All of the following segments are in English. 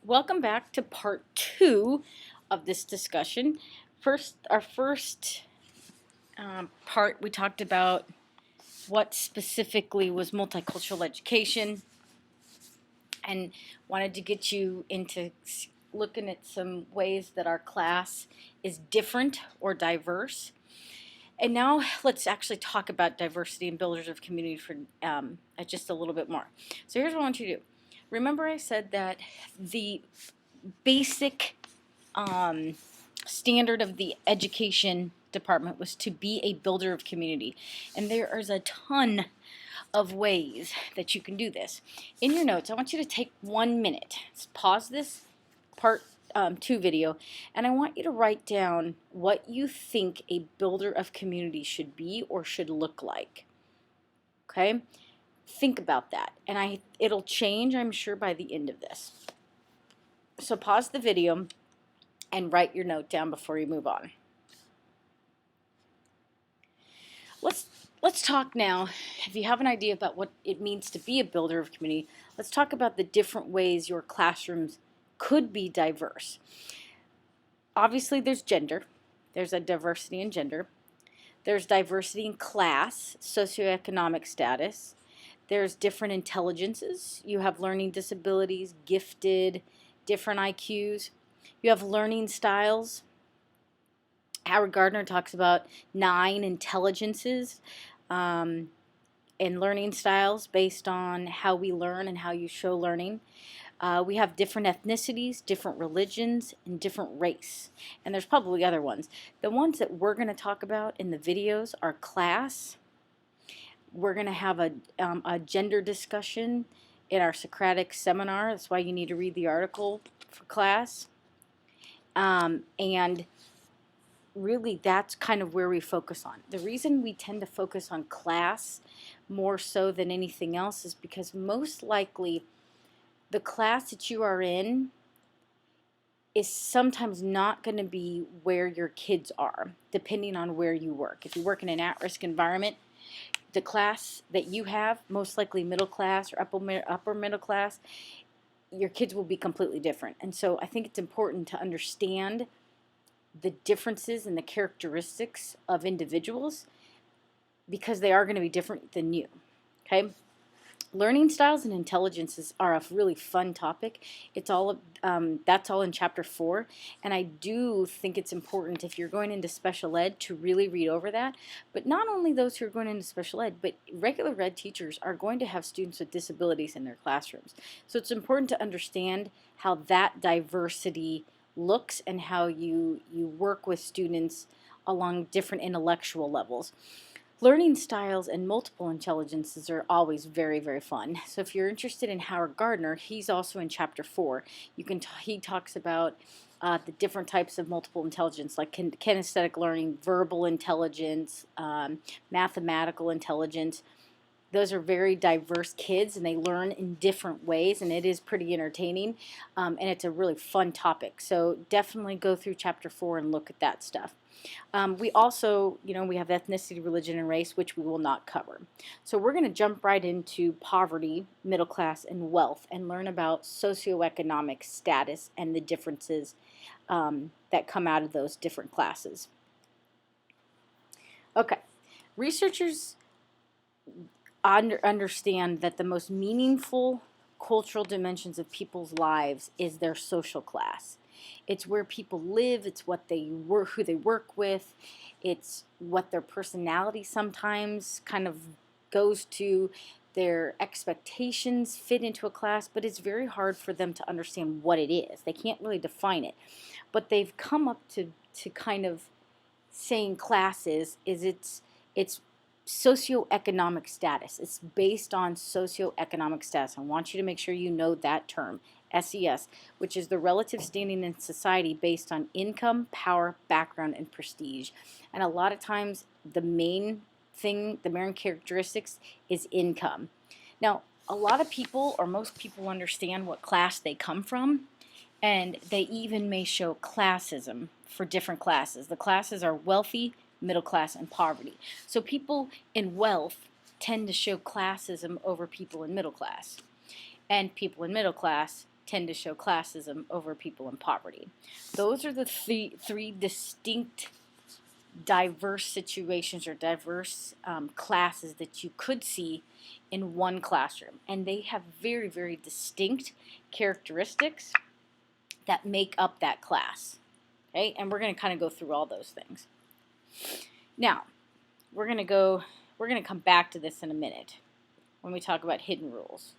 Welcome back to part two of this discussion. Our first part, we talked about what specifically was multicultural education and wanted to get you into looking at some ways that our class is different or diverse. And now let's actually talk about diversity and builders of community for just a little bit more. So here's what I want you to do. Remember I said that the basic standard of the education department was to be a builder of community. And there is a ton of ways that you can do this. In your notes, I want you to take 1 minute. Let's pause this part 2 video, and I want you to write down what you think a builder of community should be or should look like. Okay? Think about that. And it'll change, I'm sure, by the end of this. So pause the video and write your note down before you move on. Let's talk now. If you have an idea about what it means to be a builder of community, let's talk about the different ways your classrooms could be diverse. Obviously, there's gender. There's a diversity in gender. There's diversity in class, socioeconomic status. There's different intelligences. You have learning disabilities, gifted, different IQs. You have learning styles. Howard Gardner talks about 9 intelligences and learning styles based on how we learn and how you show learning. We have different ethnicities, different religions, and different race. And there's probably other ones. The ones that we're going to talk about in the videos are class. We're going to have a gender discussion in our Socratic seminar. That's why you need to read the article for class. And really that's kind of where we focus on. The reason we tend to focus on class more so than anything else is because most likely the class that you are in is sometimes not going to be where your kids are, depending on where you work. If you work in an at-risk environment, the class that you have, most likely middle class or upper middle class, your kids will be completely different. And so I think it's important to understand the differences and the characteristics of individuals because they are going to be different than you. Okay? Learning styles and intelligences are a really fun topic. It's all that's all in chapter 4, and I do think it's important if you're going into special ed to really read over that. But not only those who are going into special ed, but regular ed teachers are going to have students with disabilities in their classrooms. So it's important to understand how that diversity looks and how you work with students along different intellectual levels. Learning styles and multiple intelligences are always very, very fun. So if you're interested in Howard Gardner, he's also in chapter 4. He talks about the different types of multiple intelligence, like kinesthetic learning, verbal intelligence, mathematical intelligence. Those are very diverse kids, and they learn in different ways, and it is pretty entertaining, and it's a really fun topic. So definitely go through chapter 4 and look at that stuff. We also, we have ethnicity, religion, and race, which we will not cover. So we're going to jump right into poverty, middle class, and wealth, and learn about socioeconomic status and the differences that come out of those different classes. Okay, researchers understand that the most meaningful cultural dimensions of people's lives is their social class. It's where people live, it's what they work, who they work with, it's what their personality sometimes kind of goes to, their expectations fit into a class, but it's very hard for them to understand what it is. They can't really define it. But they've come up to kind of saying classes is it's socioeconomic status. It's based on socioeconomic status. I want you to make sure you know that term, SES, which is the relative standing in society based on income, power, background, and prestige. And a lot of times the main characteristics is income. Now, a lot of people, or most people, understand what class they come from, and they even may show classism for different classes. The classes are wealthy, middle class, and poverty. So people in wealth tend to show classism over people in middle class. And people in middle class tend to show classism over people in poverty. Those are the three distinct diverse situations or diverse classes that you could see in one classroom. And they have very, very distinct characteristics that make up that class. Okay, and we're going to kind of go through all those things. Now, we're going to come back to this in a minute when we talk about hidden rules.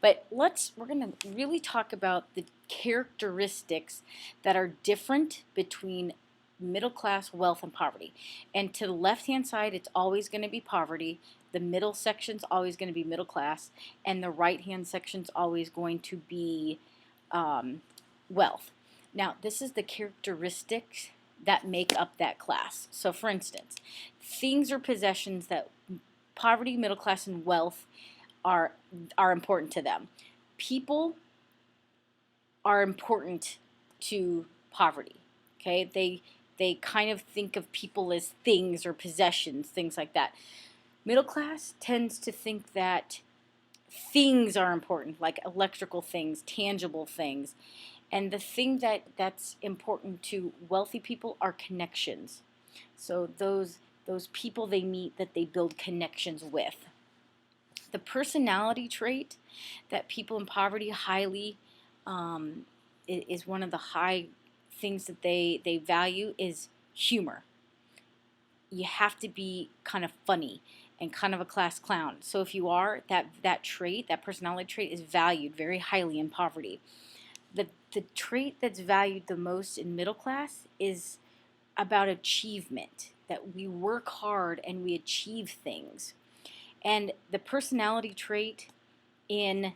But we're going to really talk about the characteristics that are different between middle class, wealth, and poverty. And to the left-hand side, it's always going to be poverty. The middle section's always going to be middle class. And the right-hand section's always going to be wealth. Now, this is the characteristics that make up that class. So, for instance, things or possessions that poverty, middle class, and wealth are important to them. People are important to poverty. Okay, they kind of think of people as things or possessions, things like that. Middle class tends to think that things are important, like electrical things, tangible things. And the thing that's important to wealthy people are connections. So those people they meet that they build connections with. The personality trait that people in poverty highly is one of the high things that they value is humor. You have to be kind of funny and kind of a class clown. So if you are, that trait, that personality trait is valued very highly in poverty. The trait that's valued the most in middle class is about achievement, that we work hard and we achieve things. And the personality trait in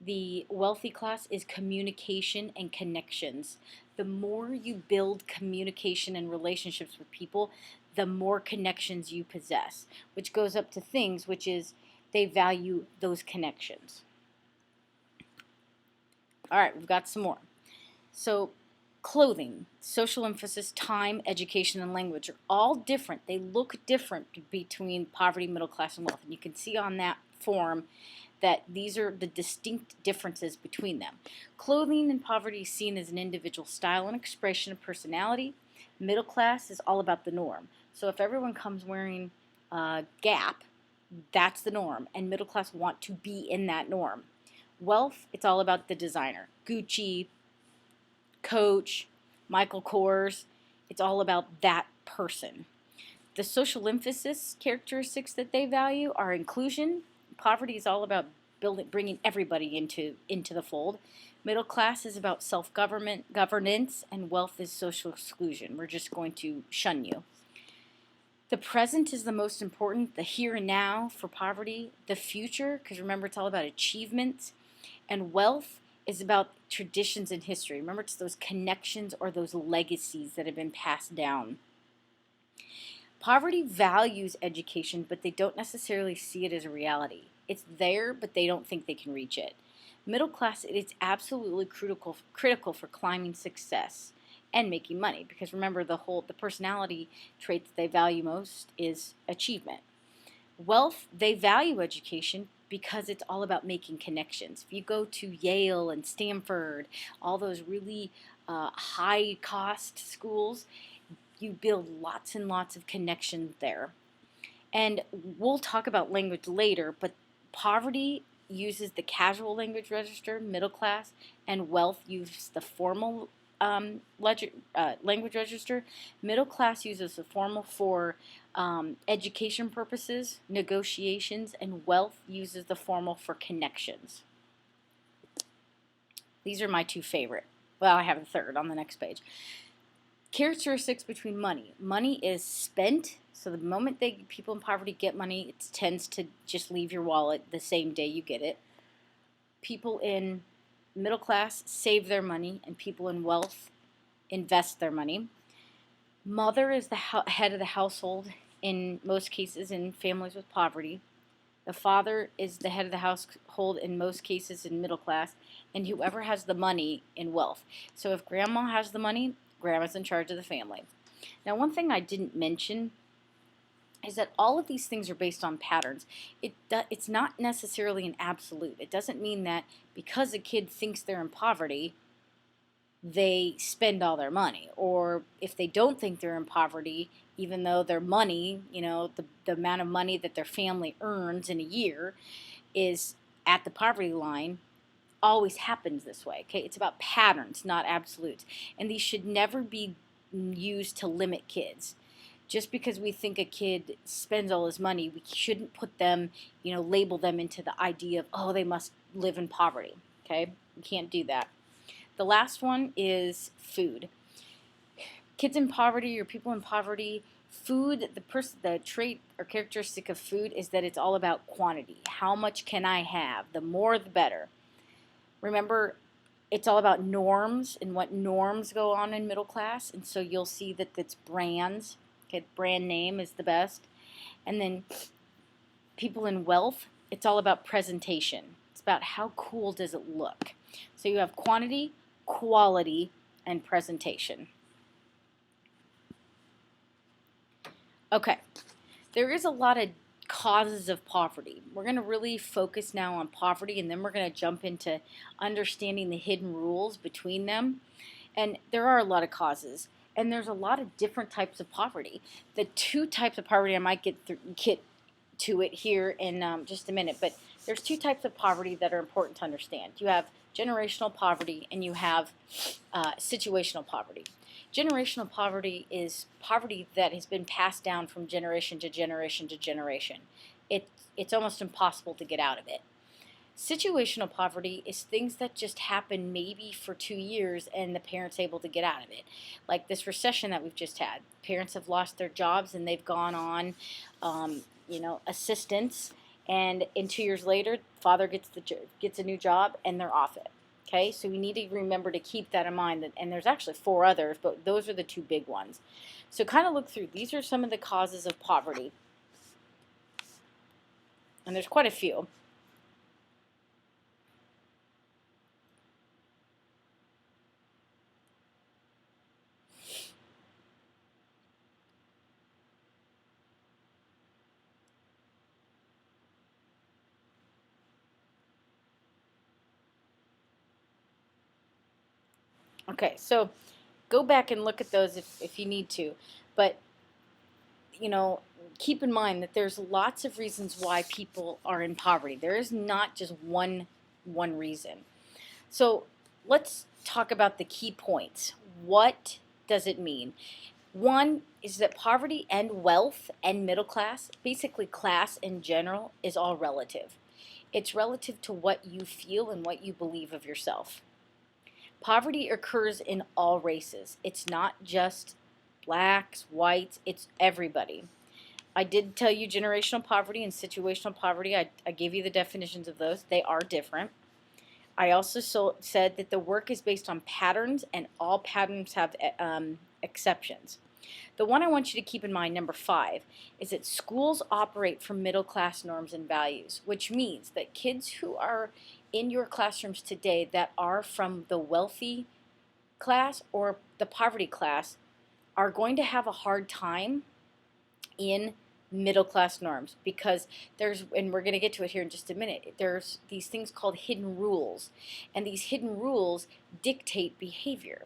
the wealthy class is communication and connections. The more you build communication and relationships with people, the more connections you possess, which goes up to things, which is they value those connections. All right, we've got some more. So clothing, social emphasis, time, education, and language are all different. They look different between poverty, middle class, and wealth. And you can see on that form that these are the distinct differences between them. Clothing in poverty is seen as an individual style and expression of personality. Middle class is all about the norm. So if everyone comes wearing Gap, that's the norm, and middle class want to be in that norm. Wealth, it's all about the designer. Gucci, Coach, Michael Kors, it's all about that person. The social emphasis characteristics that they value are inclusion. Poverty is all about bringing everybody into the fold. Middle class is about governance, and wealth is social exclusion. We're just going to shun you. The present is the most important, the here and now for poverty. The future, because remember it's all about achievements. And wealth is about traditions and history. Remember, it's those connections or those legacies that have been passed down. Poverty values education, but they don't necessarily see it as a reality. It's there, but they don't think they can reach it. Middle class, it's absolutely critical for climbing success and making money, because remember the personality trait that they value most is achievement. Wealth, they value education because it's all about making connections. If you go to Yale and Stanford, all those really high-cost schools, you build lots and lots of connections there. And we'll talk about language later, but poverty uses the casual language register, middle class, and wealth uses the formal language register. Middle class uses the formal for education purposes, negotiations, and wealth uses the formal for connections. These are my two favorite. Well, I have a third on the next page. Characteristics between money. Money is spent, so the moment people in poverty get money, it tends to just leave your wallet the same day you get it. People in middle class save their money, and people in wealth invest their money. Mother is the head of the household in most cases in families with poverty. The father is the head of the household in most cases in middle class, and whoever has the money in wealth. So if grandma has the money, grandma's in charge of the family. Now, one thing I didn't mention is that all of these things are based on patterns. It's not necessarily an absolute. It doesn't mean that because a kid thinks they're in poverty, they spend all their money. Or if they don't think they're in poverty, even though their money, the amount of money that their family earns in a year is at the poverty line, always happens this way. Okay, it's about patterns, not absolutes. And these should never be used to limit kids. Just because we think a kid spends all his money, we shouldn't put them, label them into the idea of, oh, they must live in poverty. Okay, we can't do that. The last one is food. Kids in poverty or people in poverty, food, the trait or characteristic of food is that it's all about quantity. How much can I have? The more, the better. Remember, it's all about norms and what norms go on in middle class. And so you'll see that it's brands. Okay, brand name is the best. And then people in wealth, it's all about presentation. It's about how cool does it look. So you have quantity, quality, and presentation. Okay, there is a lot of causes of poverty. We're going to really focus now on poverty, and then we're going to jump into understanding the hidden rules between them. And there are a lot of causes, and there's a lot of different types of poverty. The two types of poverty, I might get to it here in just a minute, but there's two types of poverty that are important to understand. You have generational poverty and you have situational poverty. Generational poverty is poverty that has been passed down from generation to generation to generation. It's almost impossible to get out of it. Situational poverty is things that just happen maybe for 2 years and the parent's able to get out of it. Like this recession that we've just had. Parents have lost their jobs and they've gone on assistance, and in 2 years later, father gets a new job and they're off it. Okay, so we need to remember to keep that in mind. And there's actually 4 others, but those are the 2 big ones. So kind of look through. These are some of the causes of poverty. And there's quite a few. Okay, so go back and look at those if you need to. But, keep in mind that there's lots of reasons why people are in poverty. There is not just one reason. So let's talk about the key points. What does it mean? One is that poverty and wealth and middle class, basically class in general, is all relative. It's relative to what you feel and what you believe of yourself. Poverty occurs in all races. It's not just blacks, whites, it's everybody. I did tell you generational poverty and situational poverty. I gave you the definitions of those. They are different. I also said that the work is based on patterns, and all patterns have exceptions. The one I want you to keep in mind, number 5, is that schools operate from middle class norms and values, which means that kids who are in your classrooms today that are from the wealthy class or the poverty class are going to have a hard time in middle class norms, because and we're going to get to it here in just a minute, there's these things called hidden rules, and these hidden rules dictate behavior.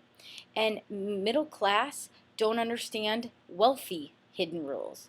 And middle class don't understand wealthy hidden rules.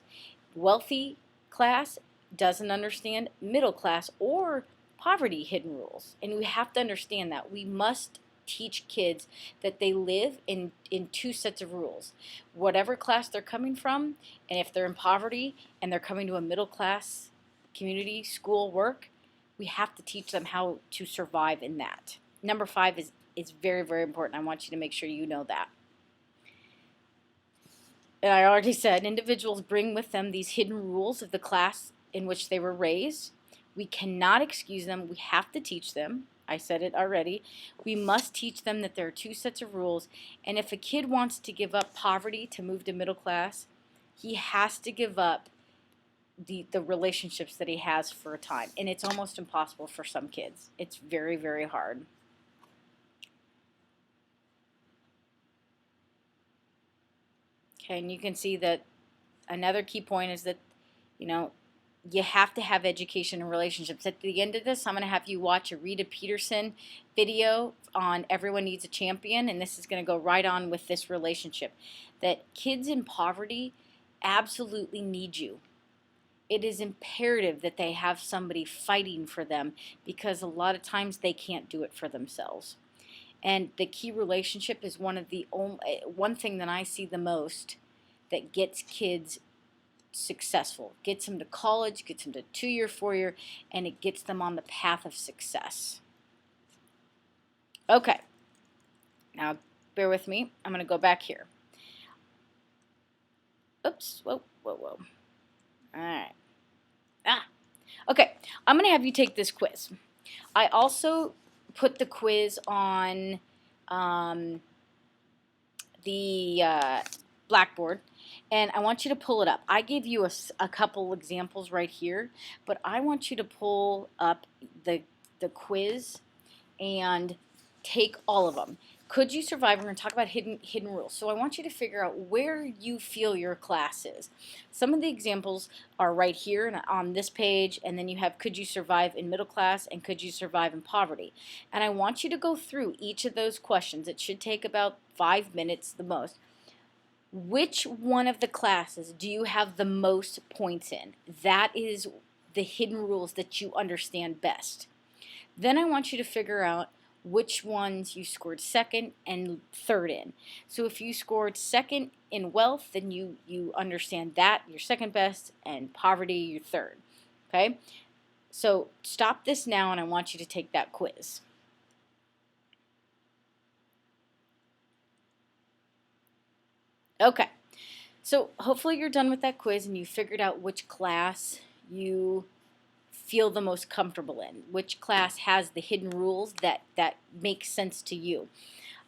Wealthy class doesn't understand middle class or poverty hidden rules. And we have to understand that. We must teach kids that they live in 2 sets of rules. Whatever class they're coming from, and if they're in poverty and they're coming to a middle class community, school, work, we have to teach them how to survive in that. Number 5 is very, very important. I want you to make sure you know that. And I already said individuals bring with them these hidden rules of the class in which they were raised. We cannot excuse them. We have to teach them. I said it already. We must teach them that there are 2 sets of rules. And if a kid wants to give up poverty to move to middle class, he has to give up the relationships that he has for a time. And it's almost impossible for some kids. It's very, very hard. Okay, and you can see that another key point is that You know, you have to have education and relationships. At the end of this, I'm going to have you watch a Rita Peterson video on Everyone Needs a Champion, and this is going to go right on with this relationship. That kids in poverty absolutely need you. It is imperative that they have somebody fighting for them, because a lot of times they can't do it for themselves. And the key relationship is one thing that I see the most that gets kids successful, gets them to college, gets them to 2-year, 4-year, and it gets them on the path of success. Okay, now bear with me. I'm going to go back here. Oops, whoa. All right. Okay, I'm going to have you take this quiz. I also put the quiz on the Blackboard, and I want you to pull it up. I gave you a couple examples right here, but I want you to pull up the quiz and take all of them. Could you survive? We're going to talk about hidden rules. So I want you to figure out where you feel your class is. Some of the examples are right here and on this page, and then you have could you survive in middle class and could you survive in poverty. And I want you to go through each of those questions. It should take about 5 minutes the most. Which one of the classes do you have the most points in? That is the hidden rules that you understand best. Then I want you to figure out which ones you scored second and third in. So if you scored second in wealth, then you understand that you're second best, and poverty you're third. Okay? So stop this now, and I want you to take that quiz. Okay. So hopefully you're done with that quiz and you figured out which class you feel the most comfortable in, which class has the hidden rules that make sense to you.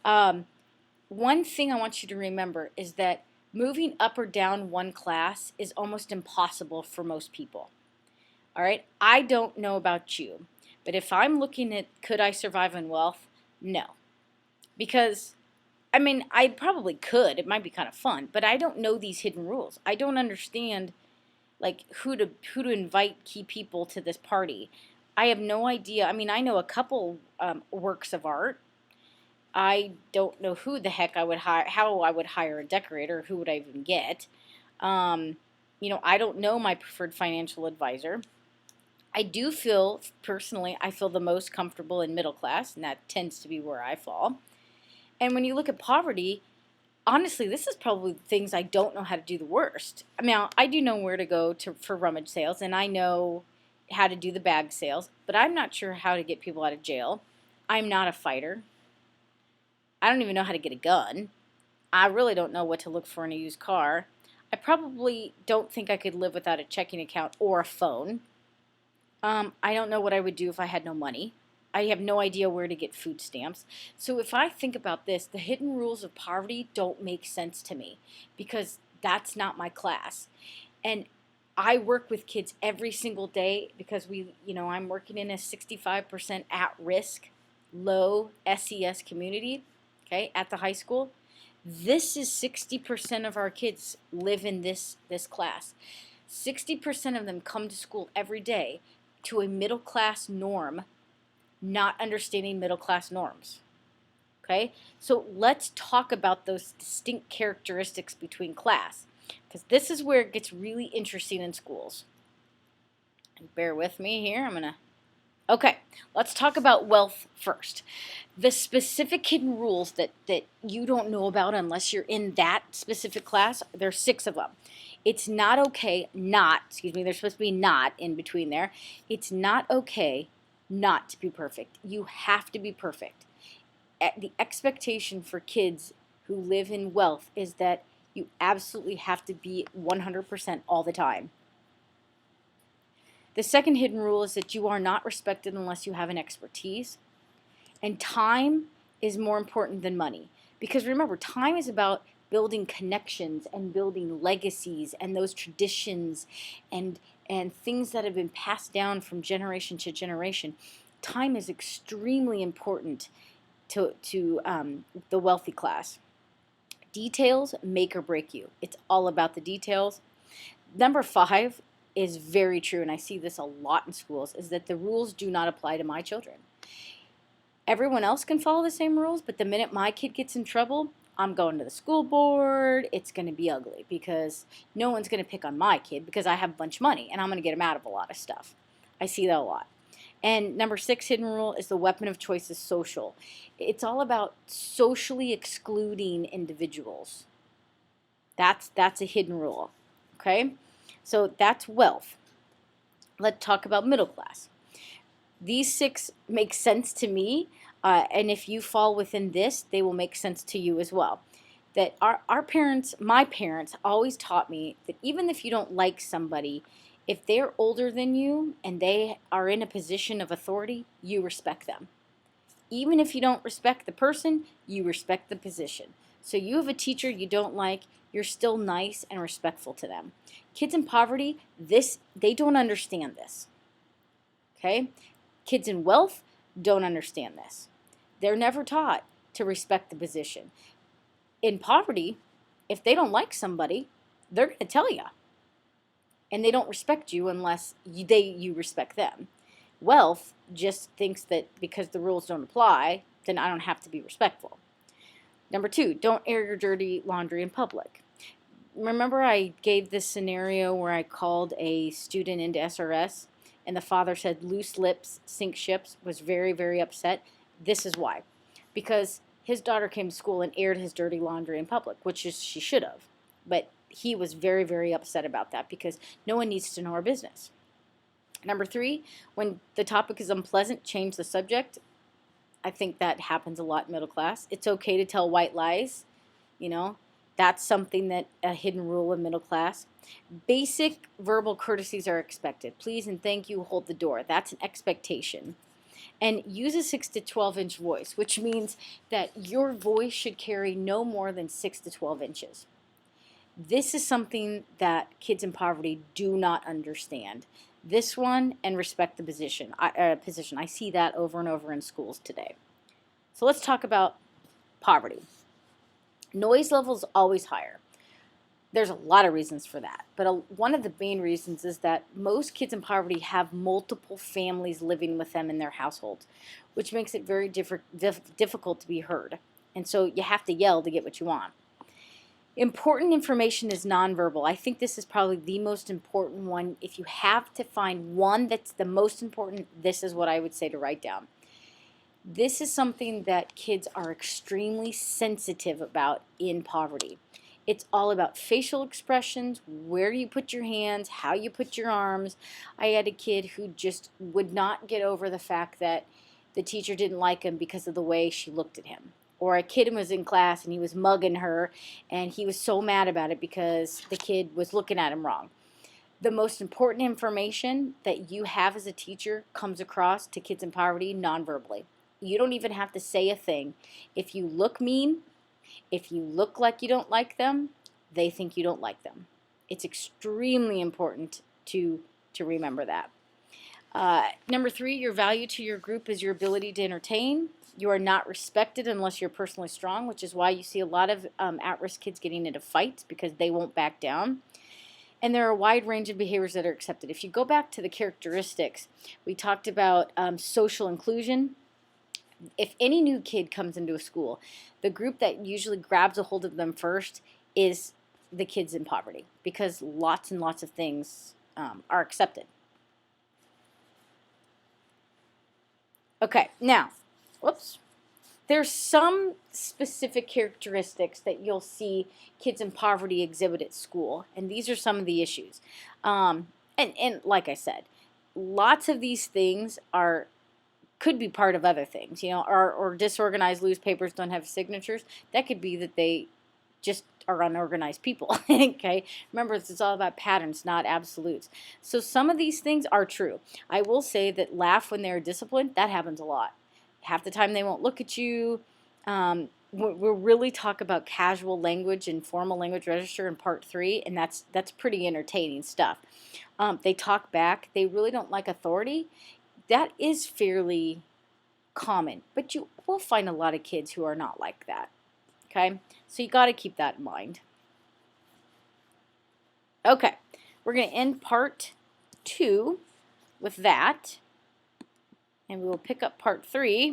One thing I want you to remember is that moving up or down one class is almost impossible for most people. All right, I don't know about you, but if I'm looking at could I survive in wealth, no, because I mean I probably could. It might be kind of fun, but I don't know these hidden rules. I don't understand like who to invite key people to this party. I have no idea. I mean, I know a couple works of art. I don't know who the heck I would hire, how I would hire a decorator, who would I even get. I don't know my preferred financial advisor. I do feel, personally, I feel the most comfortable in middle class, and that tends to be where I fall. And when you look at poverty, honestly, this is probably the things I don't know how to do the worst. I mean, I do know where to go for rummage sales, and I know how to do the bag sales, but I'm not sure how to get people out of jail. I'm not a fighter. I don't even know how to get a gun. I really don't know what to look for in a used car. I probably don't think I could live without a checking account or a phone. I don't know what I would do if I had no money. I have no idea where to get food stamps. So if I think about this, the hidden rules of poverty don't make sense to me because that's not my class. And I work with kids every single day because I'm working in a 65% at risk, low SES community, okay, at the high school. This is 60% of our kids live in this class. 60% of them come to school every day to a middle class norm, not understanding middle class norms. Okay, so let's talk about those distinct characteristics between class, because this is where it gets really interesting in schools. And bear with me here. Okay, let's talk about wealth first. The specific hidden rules that you don't know about unless you're in that specific class, there's 6 of them. It's not okay there's supposed to be not in between there. It's not okay not to be perfect. You have to be perfect. The expectation for kids who live in wealth is that you absolutely have to be 100% all the time. The second hidden rule is that you are not respected unless you have an expertise. And time is more important than money. Because remember, time is about building connections and building legacies and those traditions and things that have been passed down from generation to generation. Time is extremely important to the wealthy class. Details make or break you. It's all about the details. Number 5, is very true, and I see this a lot in schools, is that the rules do not apply to my children. Everyone else can follow the same rules, but the minute my kid gets in trouble, I'm going to the school board. It's going to be ugly because no one's going to pick on my kid because I have a bunch of money and I'm going to get him out of a lot of stuff. I see that a lot. And number 6 hidden rule is the weapon of choice is social. It's all about socially excluding individuals. That's a hidden rule. Okay? So that's wealth. Let's talk about middle class. These 6 make sense to me, and if you fall within this, they will make sense to you as well. That our parents, my parents, always taught me that even if you don't like somebody, if they're older than you and they are in a position of authority, you respect them. Even if you don't respect the person, you respect the position. So you have a teacher you don't like, you're still nice and respectful to them. Kids in poverty, they don't understand this. Okay? Kids in wealth don't understand this. They're never taught to respect the position. In poverty, if they don't like somebody, they're going to tell you. And they don't respect you unless you respect them. Wealth just thinks that because the rules don't apply, then I don't have to be respectful. Number 2, don't air your dirty laundry in public. Remember I gave this scenario where I called a student into SRS and the father said loose lips sink ships, was very, very upset. This is why. Because his daughter came to school and aired his dirty laundry in public, which is she should have. But he was very, very upset about that because no one needs to know our business. Number 3, when the topic is unpleasant, change the subject. I think that happens a lot in middle class. It's okay to tell white lies. That's something that a hidden rule in middle class. Basic verbal courtesies are expected. Please and thank you, hold the door. That's an expectation. And use a 6 to 12 inch voice, which means that your voice should carry no more than 6 to 12 inches. This is something that kids in poverty do not understand. This one and respect the position. I see that over and over in schools today. So let's talk about poverty. Noise level is always higher. There's a lot of reasons for that, but one of the main reasons is that most kids in poverty have multiple families living with them in their household, which makes it very difficult to be heard. And so you have to yell to get what you want. Important information is nonverbal. I think this is probably the most important one. If you have to find one that's the most important, this is what I would say to write down. This is something that kids are extremely sensitive about in poverty. It's all about facial expressions, where you put your hands, how you put your arms. I had a kid who just would not get over the fact that the teacher didn't like him because of the way she looked at him. Or a kid was in class and he was mugging her and he was so mad about it because the kid was looking at him wrong. The most important information that you have as a teacher comes across to kids in poverty nonverbally. You don't even have to say a thing. If you look mean, if you look like you don't like them, they think you don't like them. It's extremely important to remember that. Number 3, your value to your group is your ability to entertain. You are not respected unless you're personally strong, which is why you see a lot of at-risk kids getting into fights because they won't back down. And there are a wide range of behaviors that are accepted. If you go back to the characteristics, we talked about social inclusion. If any new kid comes into a school, the group that usually grabs a hold of them first is the kids in poverty because lots and lots of things are accepted. Okay, now, whoops. There's some specific characteristics that you'll see kids in poverty exhibit at school, and these are some of the issues. And like I said, lots of these things could be part of other things, or disorganized loose papers don't have signatures. That could be that they just are unorganized people. Okay, remember it's all about patterns, not absolutes. So some of these things are true. I will say that laugh when they're disciplined, that happens a lot. Half the time they won't look at you. We'll really talk about casual language and formal language register in part 3, and that's pretty entertaining stuff. They talk back. They really don't like authority. That is fairly common, but you will find a lot of kids who are not like that. Okay, so you got to keep that in mind. Okay, we're going to end part 2 with that, and we will pick up part 3